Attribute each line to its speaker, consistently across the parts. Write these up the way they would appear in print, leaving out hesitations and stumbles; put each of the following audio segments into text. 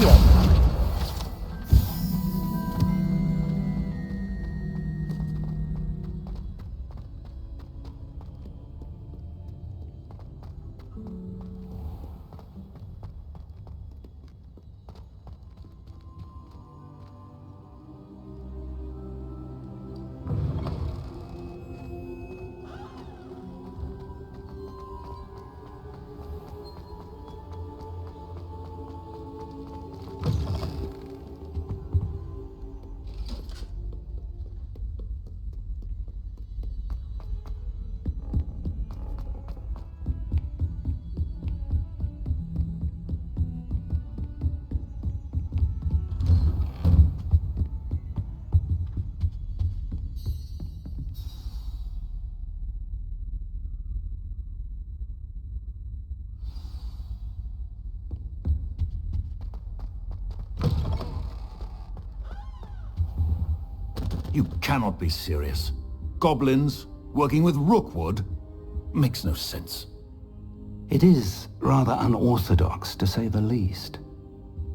Speaker 1: here.
Speaker 2: You cannot be serious. Goblins working with Rookwood makes no sense.
Speaker 3: It is rather unorthodox, to say the least.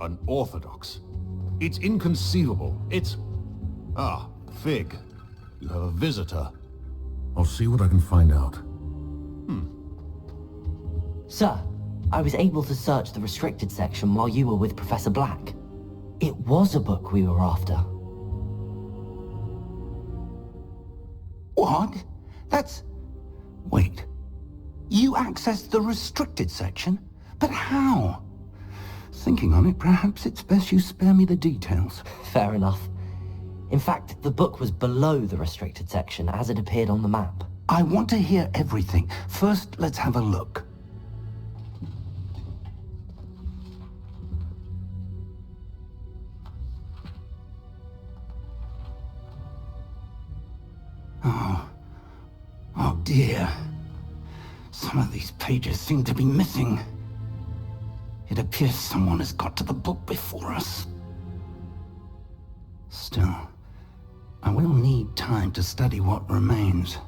Speaker 2: Unorthodox? It's inconceivable. It's... Ah, Fig. You have a visitor. I'll see what I can find out.
Speaker 1: Sir, I was able to search the restricted section while you were with Professor Black. It was a book we were after.
Speaker 3: What? That's... Wait. You accessed the restricted section? But how? Thinking on it, perhaps it's best you spare me the details.
Speaker 1: Fair enough. In fact, the book was below the restricted section as it appeared on the map.
Speaker 3: I want to hear everything. First, let's have a look. Oh dear. Some of these pages seem to be missing. It appears someone has got to the book before us. Still, I will need time to study what remains.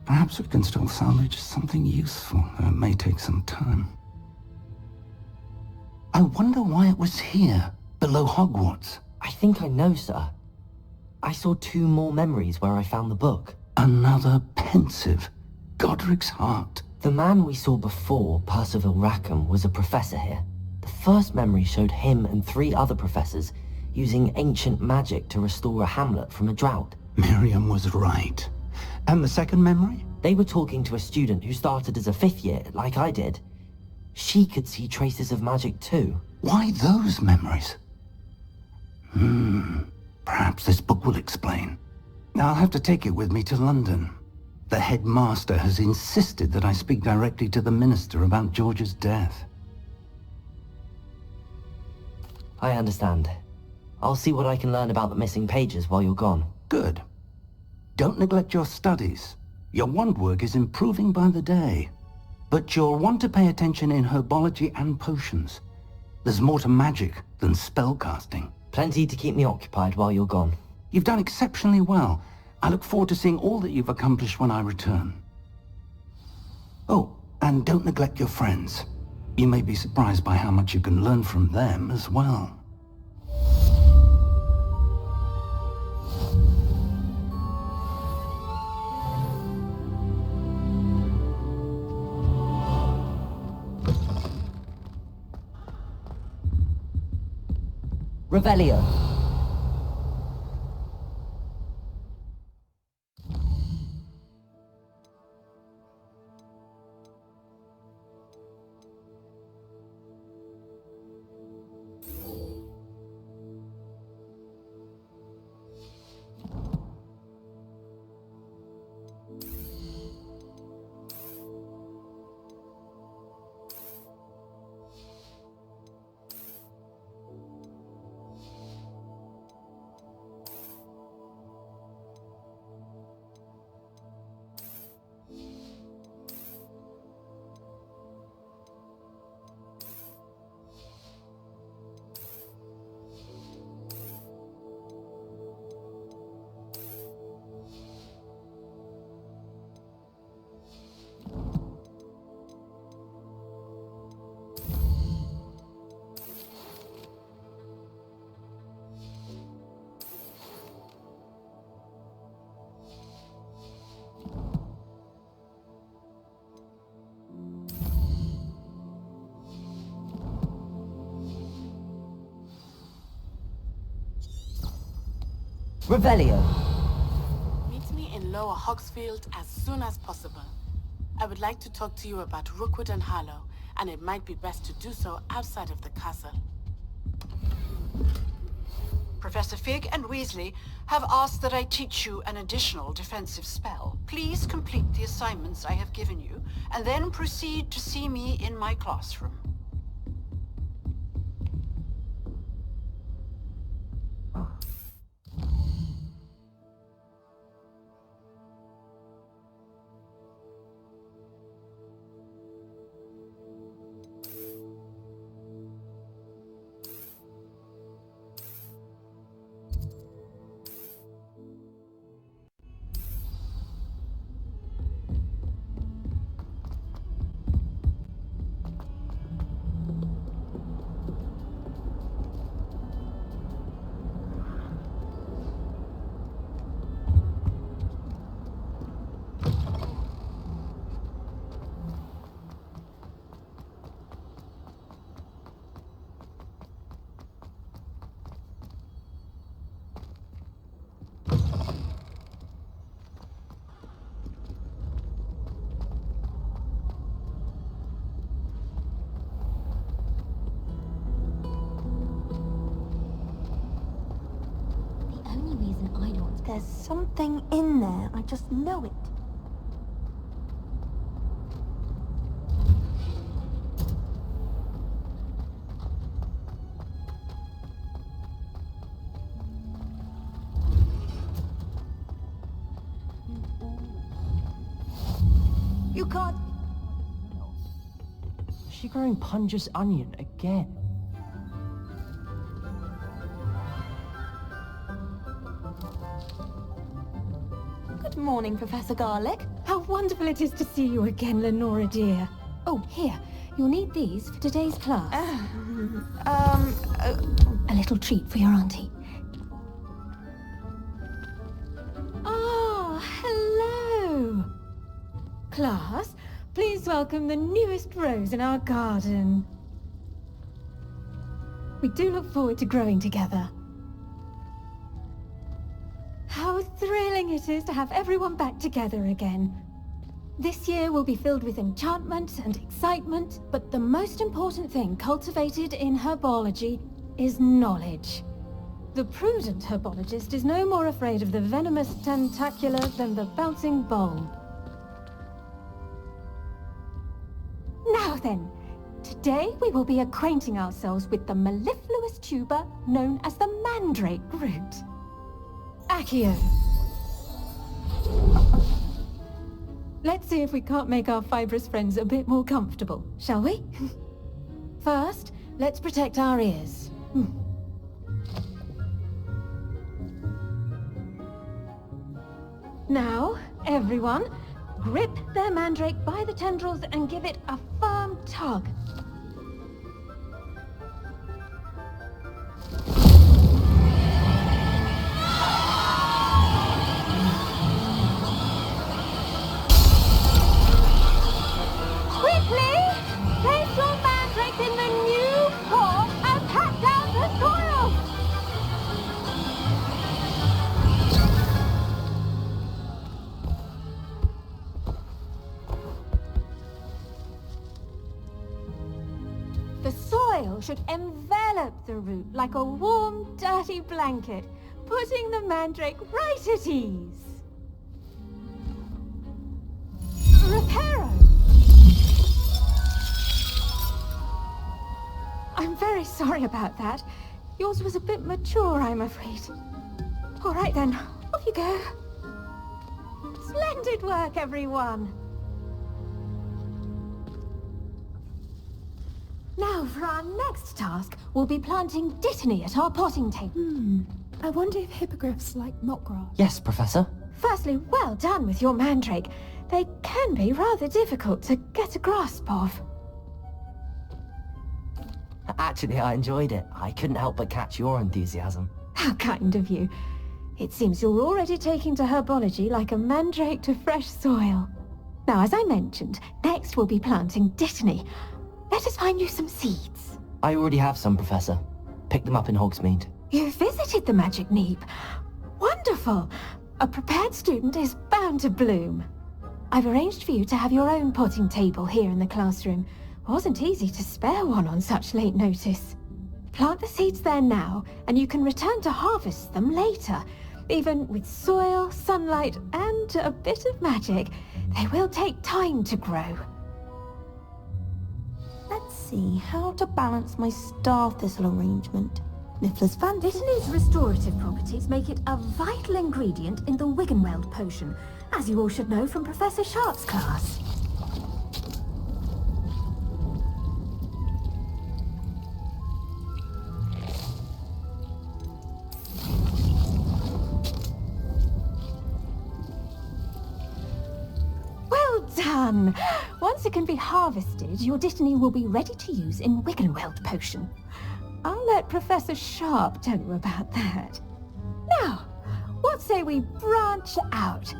Speaker 3: Perhaps we can still salvage something useful, though it may take some time. I wonder why it was here, below Hogwarts.
Speaker 1: I think I know, sir. I saw 2 more memories where I found the book.
Speaker 3: Another pensive. Godric's heart.
Speaker 1: The man we saw before, Percival Rackham, was a professor here. The first memory showed him and 3 other professors using ancient magic to restore a hamlet from a drought.
Speaker 3: Miriam was right. And the second memory?
Speaker 1: They were talking to a student who started as a 5th year, like I did. She could see traces of magic too.
Speaker 3: Why those memories? Perhaps this book will explain. I'll have to take it with me to London. The headmaster has insisted that I speak directly to the minister about George's death.
Speaker 1: I understand. I'll see what I can learn about the missing pages while you're gone.
Speaker 3: Good. Don't neglect your studies. Your wand work is improving by the day. But you'll want to pay attention in herbology and potions. There's more to magic than spellcasting.
Speaker 1: Plenty to keep me occupied while you're gone.
Speaker 3: You've done exceptionally well. I look forward to seeing all that you've accomplished when I return. Oh, and don't neglect your friends. You may be surprised by how much you can learn from them as well.
Speaker 1: Revelio. Revelio.
Speaker 4: Meet me in Lower Hogsfield as soon as possible. I would like to talk to you about Rookwood and Harlow, and it might be best to do so outside of the castle.
Speaker 5: Professor Fig and Weasley have asked that I teach you an additional defensive spell. Please complete the assignments I have given you, and then proceed to see me in my classroom.
Speaker 6: There's something in there. I just know it. You can't...
Speaker 1: Is she growing Punja's onion again?
Speaker 6: Good morning, Professor Garlick. How wonderful it is to see you again, Lenora dear. Oh, here. You'll need these for today's class. A little treat for your auntie. Ah, hello. Class, please welcome the newest rose in our garden. We do look forward to growing together. How thrilling it is to have everyone back together again. This year will be filled with enchantment and excitement, but the most important thing cultivated in herbology is knowledge. The prudent herbologist is no more afraid of the venomous tentacular than the bouncing bulb. Now then, today we will be acquainting ourselves with the mellifluous tuber known as the mandrake root. Accio. Let's see if we can't make our fibrous friends a bit more comfortable, shall we? First, let's protect our ears. Now, everyone, grip their mandrake by the tendrils and give it a firm tug. Quickly! Place your mandrake in the new pot and pat down the soil! The soil should envelop the root like a warm, dirty blanket, putting the mandrake right at ease. Reparo! I'm very sorry about that. Yours was a bit mature, I'm afraid. All right then, off you go. Splendid work, everyone. Now, for our next task, we'll be planting dittany at our potting table.
Speaker 7: I wonder if hippogriffs like mockgrass.
Speaker 1: Yes, Professor.
Speaker 6: Firstly, well done with your mandrake. They can be rather difficult to get a grasp of.
Speaker 1: Actually, I enjoyed it. I couldn't help but catch your enthusiasm.
Speaker 6: How kind of you. It seems you're already taking to herbology like a mandrake to fresh soil. Now, as I mentioned, next we'll be planting dittany. Let us find you some seeds.
Speaker 1: I already have some, Professor. Picked them up in Hogsmeade.
Speaker 6: You visited the Magic Neep. Wonderful. Wonderful! A prepared student is bound to bloom. I've arranged for you to have your own potting table here in the classroom. Wasn't easy to spare one on such late notice. Plant the seeds there now, and you can return to harvest them later. Even with soil, sunlight, and a bit of magic, they will take time to grow.
Speaker 8: Let's see how to balance my star thistle arrangement. Niffler's fancy.
Speaker 6: Dittany's restorative properties make it a vital ingredient in the Wiggenweld potion, as you all should know from Professor Sharp's class. Well done! Once it can be harvested, your Dittany will be ready to use in Wiggenweld potion. I'll let Professor Sharp tell you about that. Now, what say we branch out?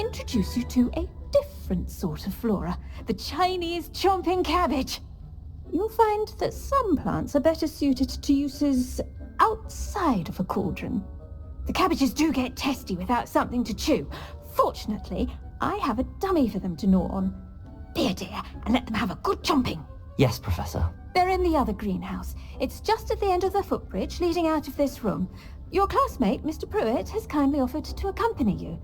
Speaker 6: Introduce you to a different sort of flora, the Chinese chomping cabbage. You'll find that some plants are better suited to uses outside of a cauldron. The cabbages do get testy without something to chew. Fortunately, I have a dummy for them to gnaw on. Be a dear and let them have a good chomping.
Speaker 1: Yes, Professor.
Speaker 6: They're in the other greenhouse. It's just at the end of the footbridge leading out of this room. Your classmate, Mr. Pruitt, has kindly offered to accompany you.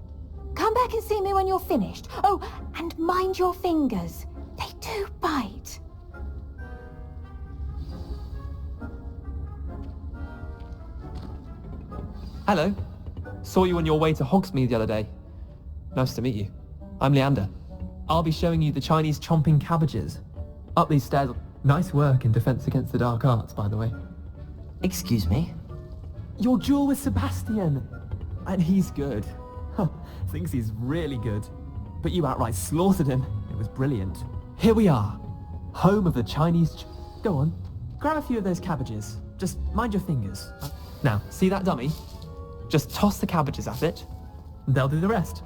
Speaker 6: Come back and see me when you're finished. Oh, and mind your fingers. They do bite.
Speaker 9: Hello. Saw you on your way to Hogsmeade the other day. Nice to meet you. I'm Leander. I'll be showing you the Chinese chomping cabbages. Up these stairs. Nice work in Defense Against the Dark Arts, by the way.
Speaker 1: Excuse me?
Speaker 9: Your duel with Sebastian! And he's good. Thinks he's really good. But you outright slaughtered him. It was brilliant. Here we are. Home of the Chinese... Go on. Grab a few of those cabbages. Just mind your fingers. Now, see that dummy? Just toss the cabbages at it. They'll do the rest.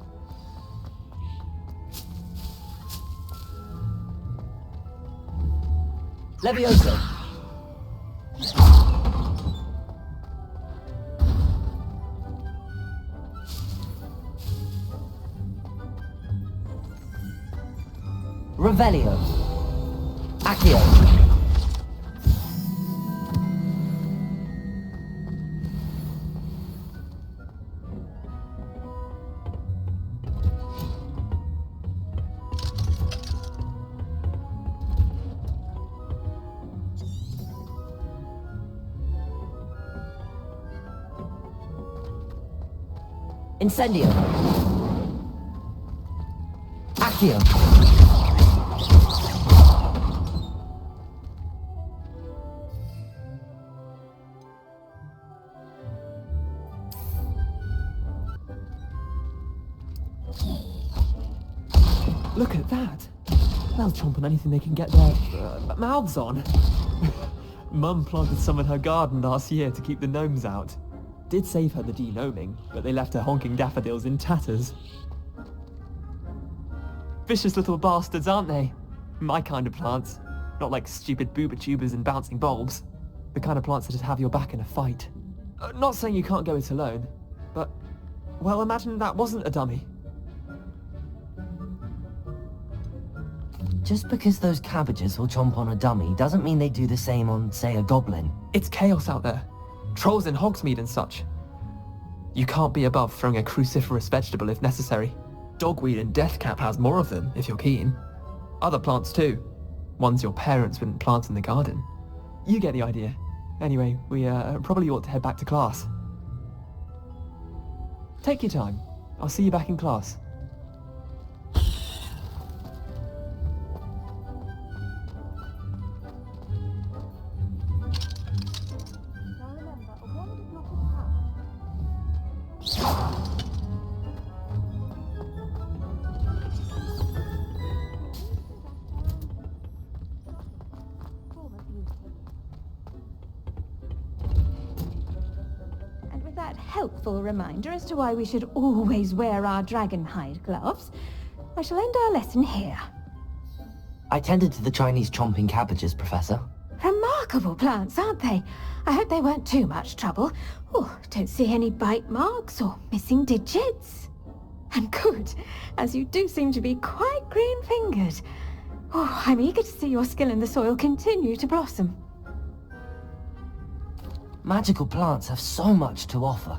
Speaker 1: Levioso! Revelio! Accio! Incendio! Accio!
Speaker 9: Look at that. They'll chomp on anything they can get their mouths on. Mum planted some in her garden last year to keep the gnomes out. Did save her the de-gnoming, but they left her honking daffodils in tatters. Vicious little bastards, aren't they? My kind of plants. Not like stupid booba tubers and bouncing bulbs. The kind of plants that'd have your back in a fight. Not saying you can't go it alone, but... Well, imagine that wasn't a dummy.
Speaker 1: Just because those cabbages will chomp on a dummy doesn't mean they do the same on, say, a goblin.
Speaker 9: It's chaos out there. Trolls in Hogsmeade and such. You can't be above throwing a cruciferous vegetable if necessary. Dogweed and deathcap has more of them, if you're keen. Other plants too. Ones your parents wouldn't plant in the garden. You get the idea. Anyway, we probably ought to head back to class. Take your time. I'll see you back in class.
Speaker 6: And with that helpful reminder as to why we should always wear our dragonhide gloves, I shall end our lesson here.
Speaker 1: I tended to the Chinese chomping cabbages, Professor.
Speaker 6: Remarkable plants, aren't they? I hope they weren't too much trouble. Oh, don't see any bite marks or missing digits. And good, as you do seem to be quite green-fingered. Oh, I'm eager to see your skill in the soil continue to blossom.
Speaker 1: Magical plants have so much to offer.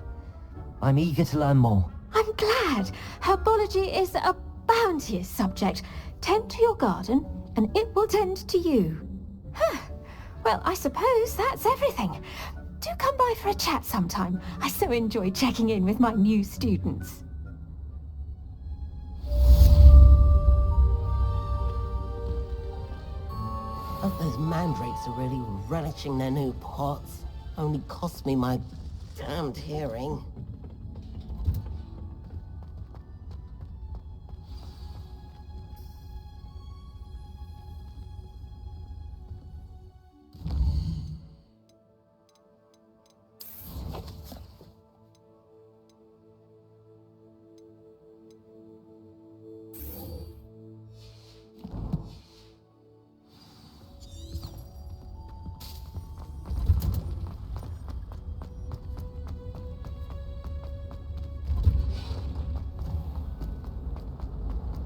Speaker 1: I'm eager to learn more.
Speaker 6: I'm glad. Herbology is a bounteous subject. Tend to your garden, and it will tend to you. Huh. Well, I suppose that's everything. Do come by for a chat sometime. I so enjoy checking in with my new students.
Speaker 10: Hope those mandrakes are really relishing their new pots. Only cost me my damned hearing.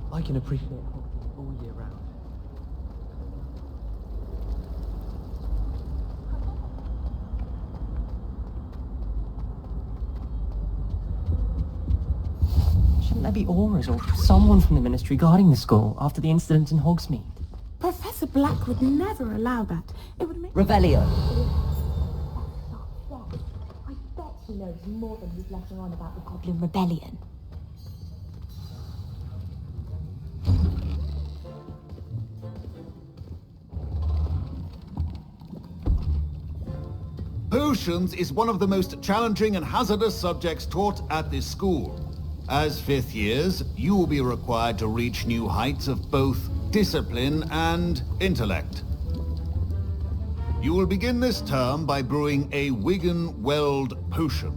Speaker 9: I can appreciate Hogwarts all year round. Shouldn't there be auras or someone from the Ministry guarding the school after the incident in Hogsmeade?
Speaker 7: Professor Black would never allow that. It would make...
Speaker 10: Revelio.
Speaker 6: I bet he knows more than he's letting on about the Goblin Rebellion.
Speaker 2: Potions is one of the most challenging and hazardous subjects taught at this school. As fifth years, you will be required to reach new heights of both discipline and intellect. You will begin this term by brewing a Wigan-Weld potion.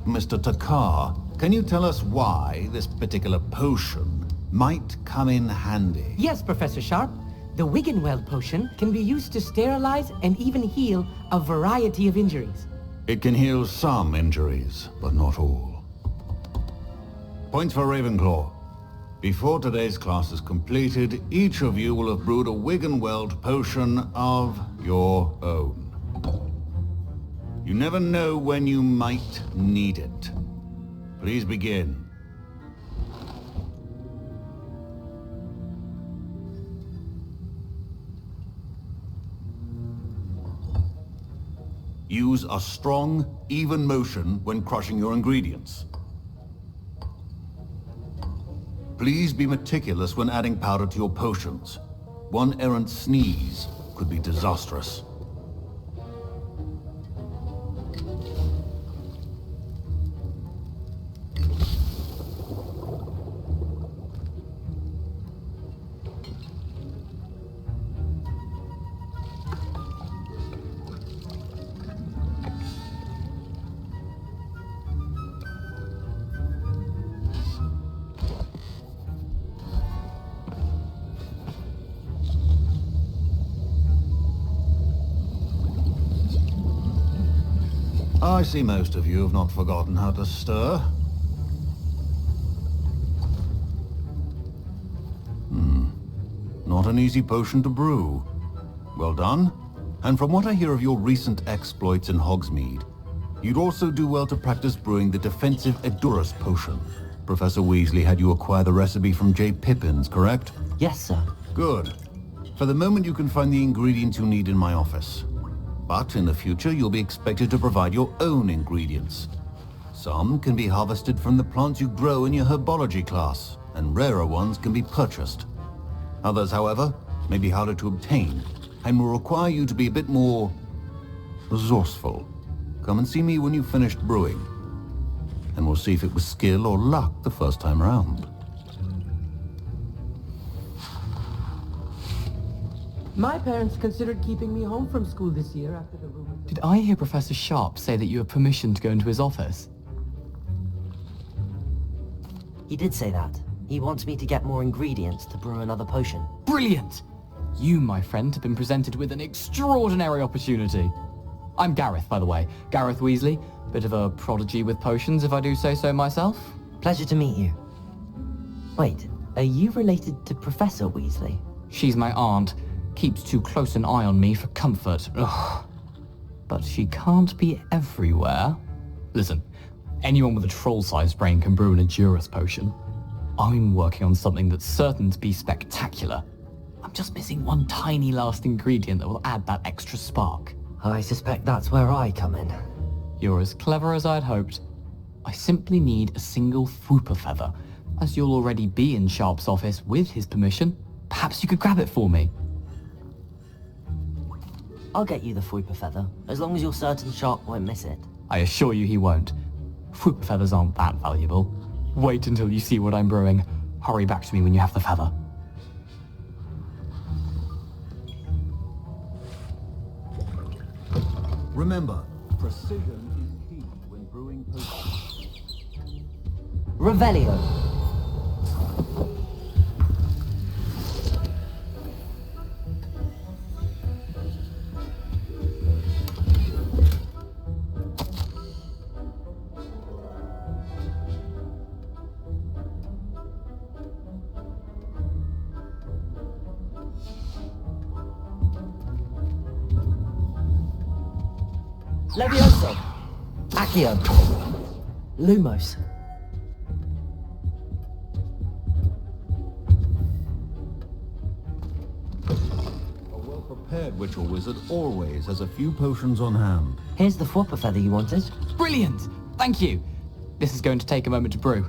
Speaker 2: Mr. Takar, can you tell us why this particular potion might come in handy?
Speaker 11: Yes, Professor Sharp. The Wigan-Weld potion can be used to sterilize and even heal a variety of injuries.
Speaker 2: It can heal some injuries, but not all. Points for Ravenclaw. Before today's class is completed, each of you will have brewed a Wigan-Weld potion of your own. You never know when you might need it. Please begin. Use a strong, even motion when crushing your ingredients. Please be meticulous when adding powder to your potions. One errant sneeze could be disastrous. I see most of you have not forgotten how to stir. Not an easy potion to brew. Well done. And from what I hear of your recent exploits in Hogsmeade, you'd also do well to practice brewing the defensive Edurus potion. Professor Weasley had you acquire the recipe from J. Pippins, correct?
Speaker 1: Yes, sir.
Speaker 2: Good. For the moment you can find the ingredients you need in my office. But in the future, you'll be expected to provide your own ingredients. Some can be harvested from the plants you grow in your herbology class, and rarer ones can be purchased. Others, however, may be harder to obtain, and will require you to be a bit more resourceful. Come and see me when you've finished brewing, and we'll see if it was skill or luck the first time around.
Speaker 11: My parents considered keeping me home from school this year after the rumors...
Speaker 12: Did I hear Professor Sharp say that you have permission to go into his office?
Speaker 1: He did say that. He wants me to get more ingredients to brew another potion.
Speaker 12: Brilliant! You, my friend, have been presented with an extraordinary opportunity. I'm Gareth, by the way. Gareth Weasley. Bit of a prodigy with potions, if I do say so myself.
Speaker 1: Pleasure to meet you. Wait, are you related to Professor Weasley?
Speaker 12: She's my aunt. Keeps too close an eye on me for comfort. Ugh. But she can't be everywhere. Listen, anyone with a troll-sized brain can brew an Edurus potion. I'm working on something that's certain to be spectacular. I'm just missing one tiny last ingredient that will add that extra spark.
Speaker 1: I suspect that's where I come in.
Speaker 12: You're as clever as I'd hoped. I simply need a single Fwooper feather. As you'll already be in Sharp's office with his permission, perhaps you could grab it for me.
Speaker 1: I'll get you the Fwooper feather, as long as you're certain Sharp won't miss it.
Speaker 12: I assure you he won't. Fwooper feathers aren't that valuable. Wait until you see what I'm brewing. Hurry back to me when you have the feather.
Speaker 2: Remember, precision is key when brewing potions.
Speaker 1: Revelio. Levioso. Accio. Lumos.
Speaker 2: A well-prepared ritual wizard always has a few potions on hand.
Speaker 1: Here's the Fwooper feather you wanted.
Speaker 12: Brilliant! Thank you! This is going to take a moment to brew.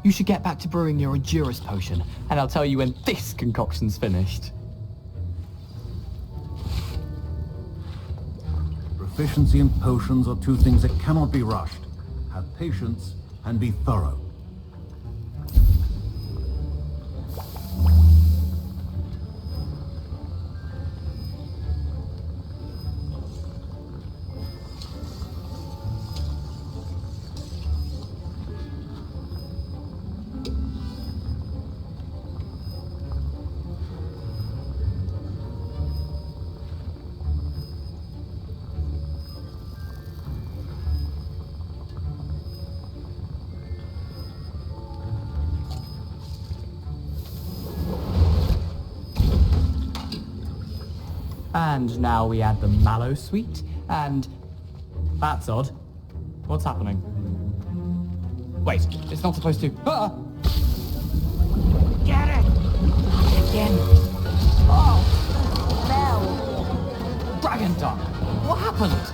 Speaker 12: You should get back to brewing your Edurus potion, and I'll tell you when this concoction's finished.
Speaker 2: Proficiency in potions are two things that cannot be rushed. Have patience and be thorough.
Speaker 12: And now we add the mallow sweet, and... That's odd. What's happening? Wait, it's not supposed to... Ah!
Speaker 11: Get it! Again. Oh, no.
Speaker 12: Dragon Duck! What happened?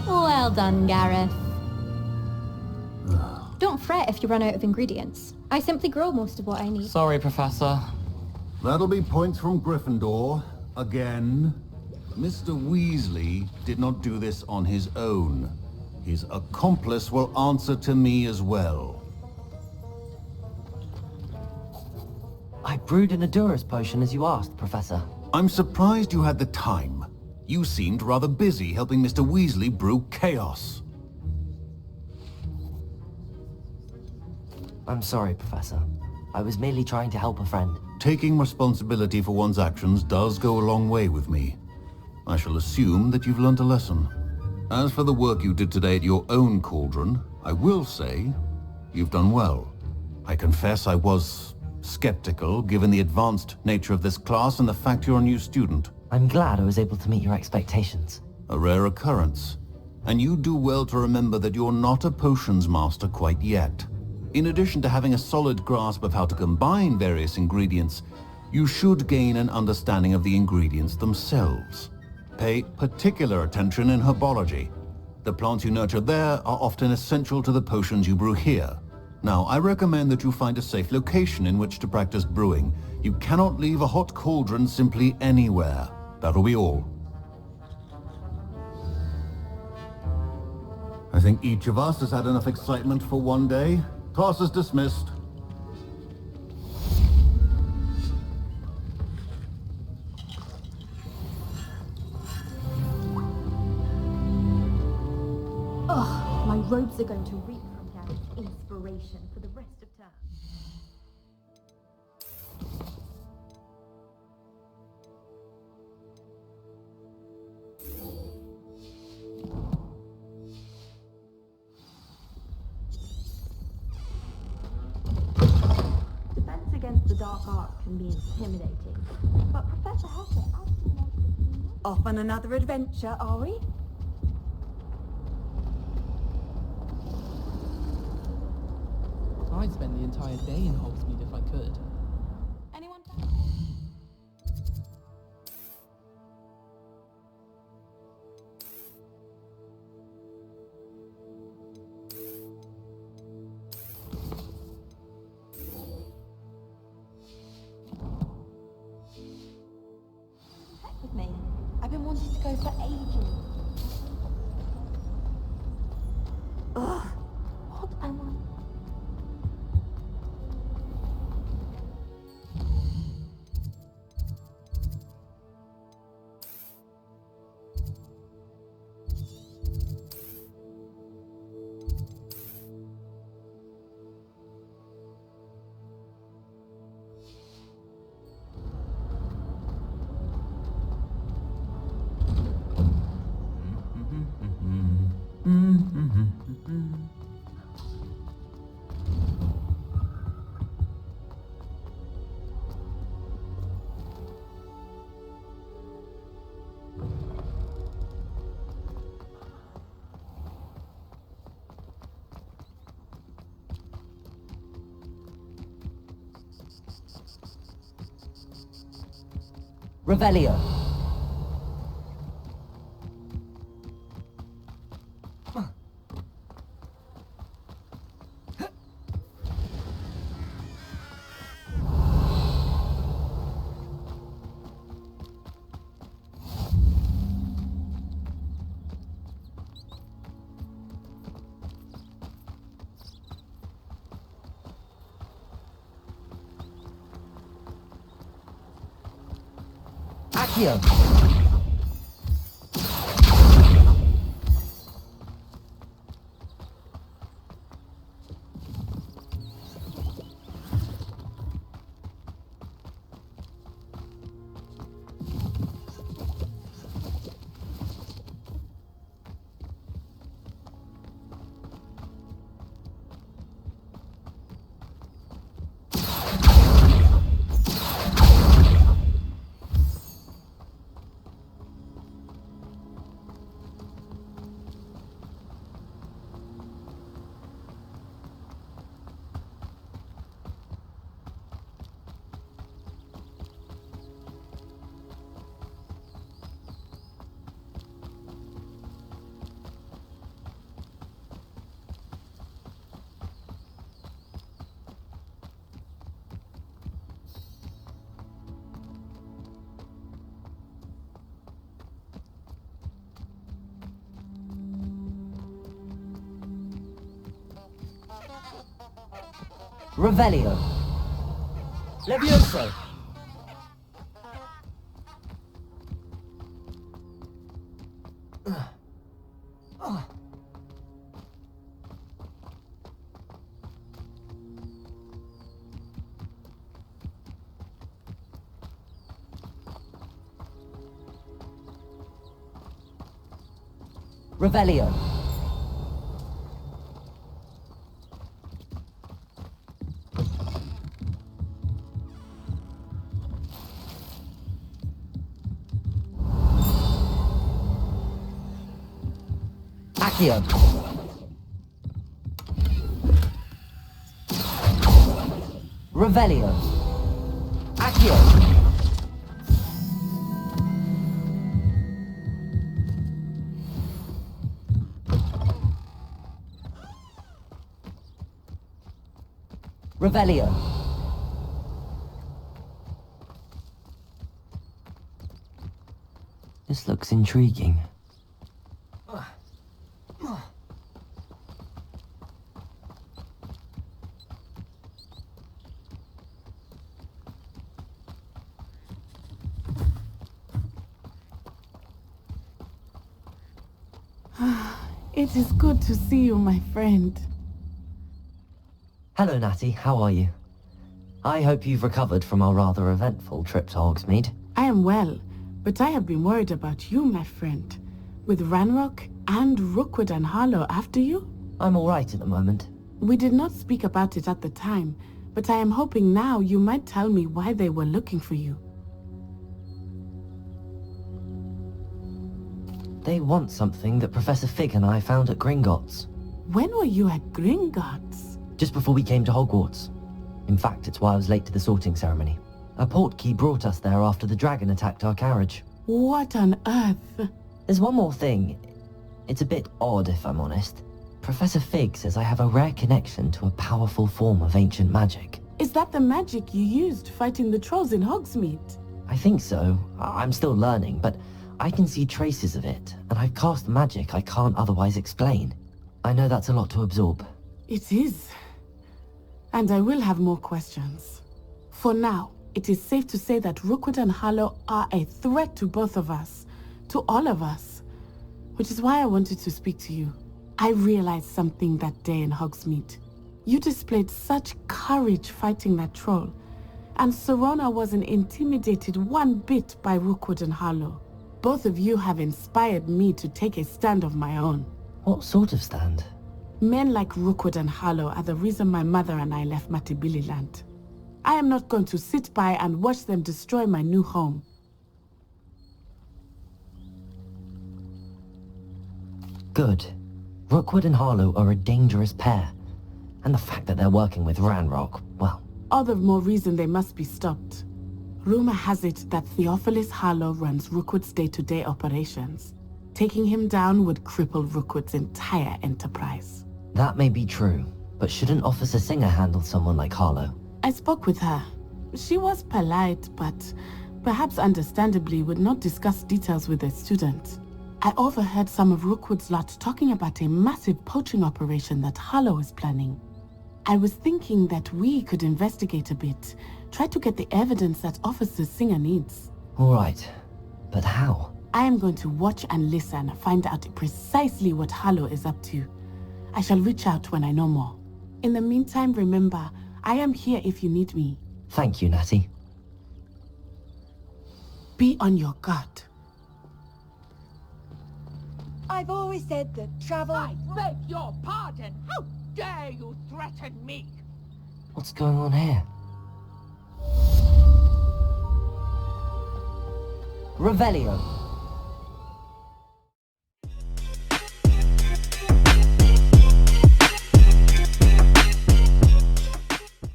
Speaker 6: Well done, Gareth. Don't fret if you run out of ingredients. I simply grow most of what I need.
Speaker 12: Sorry, Professor.
Speaker 2: That'll be points from Gryffindor. Again. Mr. Weasley did not do this on his own. His accomplice will answer to me as well.
Speaker 1: I brewed an Edurus potion as you asked, Professor.
Speaker 2: I'm surprised you had the time. You seemed rather busy helping Mr. Weasley brew chaos.
Speaker 1: I'm sorry, Professor. I was merely trying to help a friend.
Speaker 2: Taking responsibility for one's actions does go a long way with me. I shall assume that you've learnt a lesson. As for the work you did today at your own cauldron, I will say you've done well. I confess I was skeptical, given the advanced nature of this class and the fact you're a new student.
Speaker 1: I'm glad I was able to meet your expectations.
Speaker 2: A rare occurrence. And you do well to remember that you're not a potions master quite yet. In addition to having a solid grasp of how to combine various ingredients, you should gain an understanding of the ingredients themselves. Pay particular attention in herbology. The plants you nurture there are often essential to the potions you brew here. Now, I recommend that you find a safe location in which to practice brewing. You cannot leave a hot cauldron simply anywhere. That'll be all. I think each of us has had enough excitement for one day. Class is dismissed.
Speaker 6: Ugh, my robes are going to reek from Gareth's inspiration for the rest of term.
Speaker 7: against the dark arts can be intimidating, but Professor Hesse actually wants to see you.
Speaker 13: Off on another adventure, are we?
Speaker 14: I'd spend the entire day in Hogsmeade if I could.
Speaker 4: Anyone?
Speaker 8: Heck with me. I've been wanting to go for ages. Ugh. What am I?
Speaker 10: Revelio. Accio. Revelio. Levioso. Revelio. Accio. Revelio. Accio. Revelio. This looks intriguing.
Speaker 4: It is good to see you, my friend.
Speaker 1: Hello, Natty. How are you? I hope you've recovered from our rather eventful trip to Hogsmeade.
Speaker 4: I am well, but I have been worried about you, my friend. With Ranrock and Rookwood and Harlow after you?
Speaker 1: I'm all right at the moment.
Speaker 4: We did not speak about it at the time, but I am hoping now you might tell me why they were looking for you.
Speaker 1: They want something that Professor Fig and I found at Gringotts.
Speaker 4: When were you at Gringotts?
Speaker 1: Just before we came to Hogwarts. In fact, it's why I was late to the sorting ceremony. A portkey brought us there after the dragon attacked our carriage.
Speaker 4: What on earth?
Speaker 1: There's one more thing. It's a bit odd, if I'm honest. Professor Fig says I have a rare connection to a powerful form of ancient magic.
Speaker 4: Is that the magic you used fighting the trolls in Hogsmeade?
Speaker 1: I think so. I'm still learning, but I can see traces of it, and I've cast magic I can't otherwise explain. I know that's a lot to absorb.
Speaker 4: It is. And I will have more questions. For now, it is safe to say that Rookwood and Harlow are a threat to both of us, to all of us, which is why I wanted to speak to you. I realized something that day in Hogsmeade. You displayed such courage fighting that troll, and Serona wasn't intimidated one bit by Rookwood and Harlow. Both of you have inspired me to take a stand of my own.
Speaker 1: What sort of stand?
Speaker 4: Men like Rookwood and Harlow are the reason my mother and I left Matibili-land. I am not going to sit by and watch them destroy my new home.
Speaker 1: Good. Rookwood and Harlow are a dangerous pair. And the fact that they're working with Ranrock, well...
Speaker 4: All the more reason they must be stopped. Rumor has it that Theophilus Harlow runs Rookwood's day-to-day operations. Taking him down would cripple Rookwood's entire enterprise.
Speaker 1: That may be true, but shouldn't Officer Singer handle someone like Harlow?
Speaker 4: I spoke with her. She was polite, but perhaps understandably would not discuss details with a student. I overheard some of Rookwood's lot talking about a massive poaching operation that Harlow is planning. I was thinking that we could investigate a bit, try to get the evidence that Officer Singer needs.
Speaker 1: All right, but how?
Speaker 4: I am going to watch and listen, find out precisely what Harlow is up to. I shall reach out when I know more. In the meantime, remember, I am here if you need me.
Speaker 1: Thank you, Natty.
Speaker 4: Be on your guard.
Speaker 13: I've always said that travel...
Speaker 15: I beg your pardon! How dare you threaten me?
Speaker 1: What's going on here? Revelio.